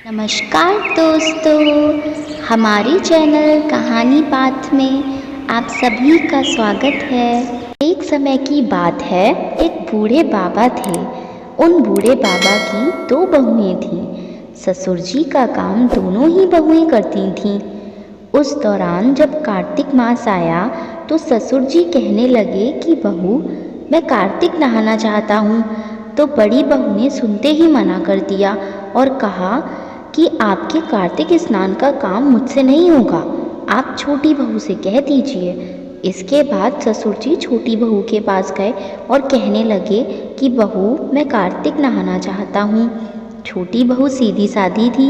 नमस्कार दोस्तों, हमारे चैनल कहानी पाठ में आप सभी का स्वागत है। एक समय की बात है, एक बूढ़े बाबा थे। उन बूढ़े बाबा की दो बहुएं थीं। ससुर जी का काम दोनों ही बहुएं करती थीं। उस दौरान जब कार्तिक मास आया तो ससुर जी कहने लगे कि बहू, मैं कार्तिक नहाना चाहता हूँ। तो बड़ी बहू ने सुनते ही मना कर दिया और कहा कि आपके कार्तिक स्नान का काम मुझसे नहीं होगा, आप छोटी बहू से कह दीजिए। इसके बाद ससुर जी छोटी बहू के पास गए और कहने लगे कि बहू, मैं कार्तिक नहाना चाहता हूँ। छोटी बहू सीधी सादी थी।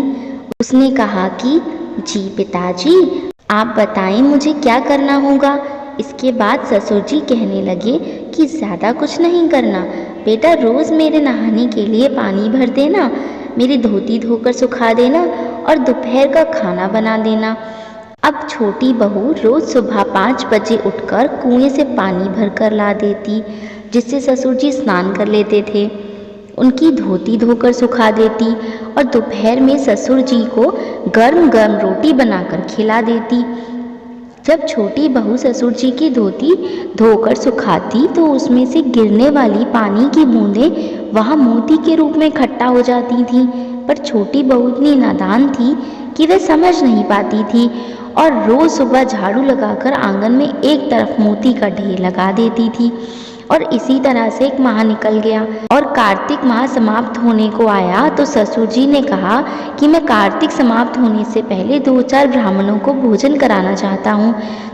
उसने कहा कि जी पिताजी, आप बताएं मुझे क्या करना होगा। इसके बाद ससुर जी कहने लगे कि ज़्यादा कुछ नहीं करना बेटा, रोज़ मेरे नहाने के लिए पानी भर देना, मेरी धोती धोकर सुखा देना और दोपहर का खाना बना देना। अब छोटी बहू रोज़ सुबह 5 बजे उठकर कुएं से पानी भरकर ला देती, जिससे ससुर जी स्नान कर लेते थे। उनकी धोती धोकर सुखा देती और दोपहर में ससुर जी को गर्म गर्म रोटी बनाकर खिला देती। जब छोटी बहू ससुर जी की धोती धोकर सुखाती तो उसमें से गिरने वाली पानी की बूंदें वहाँ मोती के रूप में इकट्ठा हो जाती थीं। पर छोटी बहू इतनी नादान थी कि वह समझ नहीं पाती थी और रोज़ सुबह झाड़ू लगाकर आंगन में एक तरफ मोती का ढेर लगा देती थी। और इसी तरह से एक माह निकल गया और कार्तिक माह समाप्त होने को आया तो ससुर जी ने कहा कि मैं कार्तिक समाप्त होने से पहले 2-4 ब्राह्मणों को भोजन कराना चाहता हूँ।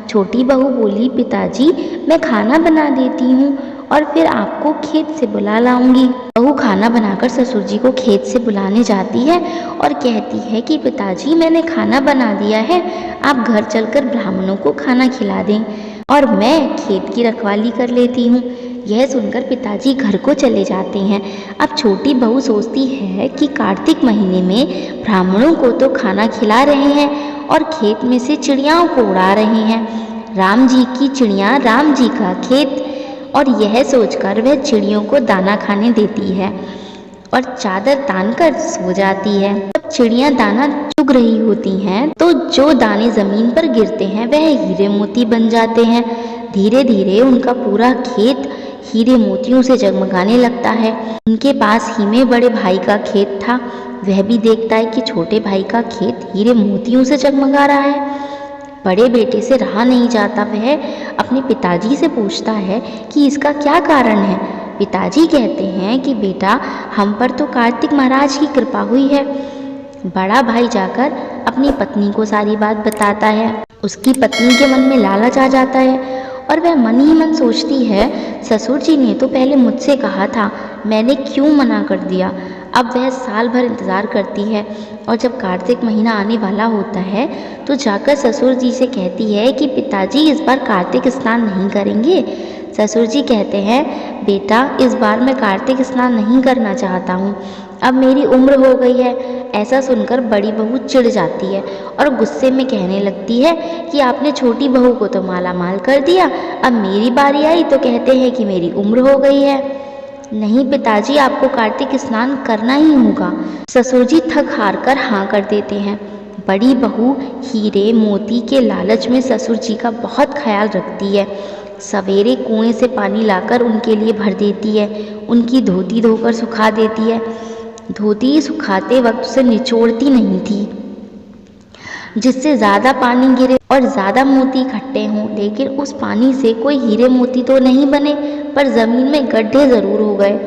छोटी बहू बोली, पिताजी मैं खाना बना देती हूँ और फिर आपको खेत से बुला लाऊंगी। बहू खाना बनाकर ससुर जी को खेत से बुलाने जाती है और कहती है कि पिताजी, मैंने खाना बना दिया है, आप घर चलकर ब्राह्मणों को खाना खिला दें और मैं खेत की रखवाली कर लेती हूँ। यह सुनकर पिताजी घर को चले जाते हैं। अब छोटी बहू सोचती है कि कार्तिक महीने में ब्राह्मणों को तो खाना खिला रहे हैं और खेत में से चिड़ियाओं को उड़ा रहे हैं। राम जी की चिड़िया, राम जी का खेत। और यह सोचकर वह चिड़ियों को दाना खाने देती है और चादर तान कर सो जाती है। जब चिड़ियाँ दाना चुग रही होती हैं तो जो दाने जमीन पर गिरते हैं वह हीरे मोती बन जाते हैं। धीरे धीरे उनका पूरा खेत हीरे मोतियों से जगमगाने लगता है। उनके पास ही में बड़े भाई का खेत था। वह भी देखता है कि छोटे भाई का खेत हीरे मोतियों से जगमगा रहा है। बड़े बेटे से रहा नहीं जाता। वह अपने पिताजी से पूछता है कि इसका क्या कारण है। पिताजी कहते हैं कि बेटा, हम पर तो कार्तिक महाराज की कृपा हुई है। बड़ा भाई जाकर अपनी पत्नी को सारी बात बताता है। उसकी पत्नी के मन में लालच आ जाता है और वह मन ही मन सोचती है, ससुर जी ने तो पहले मुझसे कहा था, मैंने क्यों मना कर दिया। अब वह साल भर इंतज़ार करती है और जब कार्तिक महीना आने वाला होता है तो जाकर ससुर जी से कहती है कि पिताजी, इस बार कार्तिक स्नान नहीं करेंगे। ससुर जी कहते हैं, बेटा, इस बार मैं कार्तिक स्नान नहीं करना चाहता हूँ, अब मेरी उम्र हो गई है। ऐसा सुनकर बड़ी बहू चिढ़ जाती है और गुस्से में कहने लगती है कि आपने छोटी बहू को तो माला माल कर दिया, अब मेरी बारी आई तो कहते हैं कि मेरी उम्र हो गई है। नहीं पिताजी, आपको कार्तिक स्नान करना ही होगा। ससुर जी थक हार कर हाँ कर देते हैं। बड़ी बहू हीरे मोती के लालच में ससुर जी का बहुत ख्याल रखती है। सवेरे कुएं से पानी लाकर उनके लिए भर देती है। उनकी धोती धोकर सुखा देती है। धोती सुखाते वक्त उसे निचोड़ती नहीं थी जिससे ज़्यादा पानी गिरे और ज़्यादा मोती इकट्ठे हों। लेकिन उस पानी से कोई हीरे मोती तो नहीं बने, पर ज़मीन में गड्ढे ज़रूर हो गए।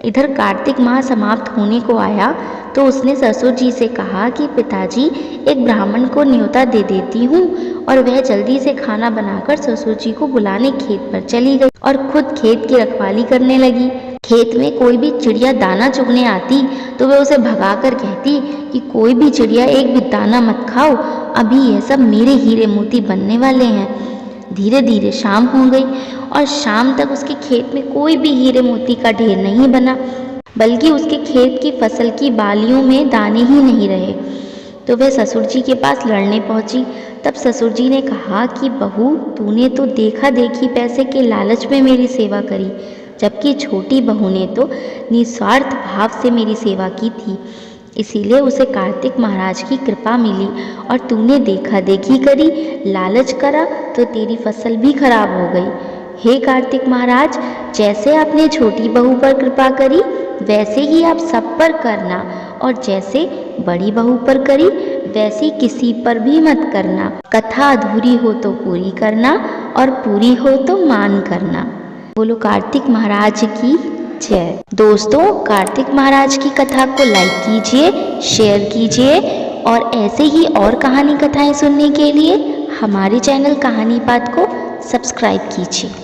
इधर कार्तिक माह समाप्त होने को आया तो उसने ससुर जी से कहा कि पिताजी, एक ब्राह्मण को न्योता दे देती हूँ। और वह जल्दी से खाना बनाकर ससुर जी को बुलाने खेत पर चली गई और खुद खेत की रखवाली करने लगी। खेत में कोई भी चिड़िया दाना चुगने आती तो वह उसे भगाकर कहती कि कोई भी चिड़िया एक भी दाना मत खाओ, अभी यह सब मेरे हीरे मोती बनने वाले हैं। धीरे धीरे शाम हो गई और शाम तक उसके खेत में कोई भी हीरे मोती का ढेर नहीं बना, बल्कि उसके खेत की फसल की बालियों में दाने ही नहीं रहे। तो वह ससुर जी के पास लड़ने पहुंची। तब ससुर जी ने कहा कि बहू, तूने तो देखा देखी पैसे के लालच में मेरी सेवा करी, जबकि छोटी बहू ने तो निस्वार्थ भाव से मेरी सेवा की थी। इसीलिए उसे कार्तिक महाराज की कृपा मिली। और तूने देखा देखी करी, लालच करा तो तेरी फसल भी खराब हो गई। हे कार्तिक महाराज, जैसे आपने छोटी बहू पर कृपा करी वैसे ही आप सब पर करना, और जैसे बड़ी बहू पर करी वैसे किसी पर भी मत करना। कथा अधूरी हो तो पूरी करना, और पूरी हो तो मान करना। बोलो कार्तिक महाराज की जय। दोस्तों, कार्तिक महाराज की कथा को लाइक कीजिए, शेयर कीजिए, और ऐसे ही और कहानी कथाएं सुनने के लिए हमारे चैनल कहानी पाठ को सब्सक्राइब कीजिए।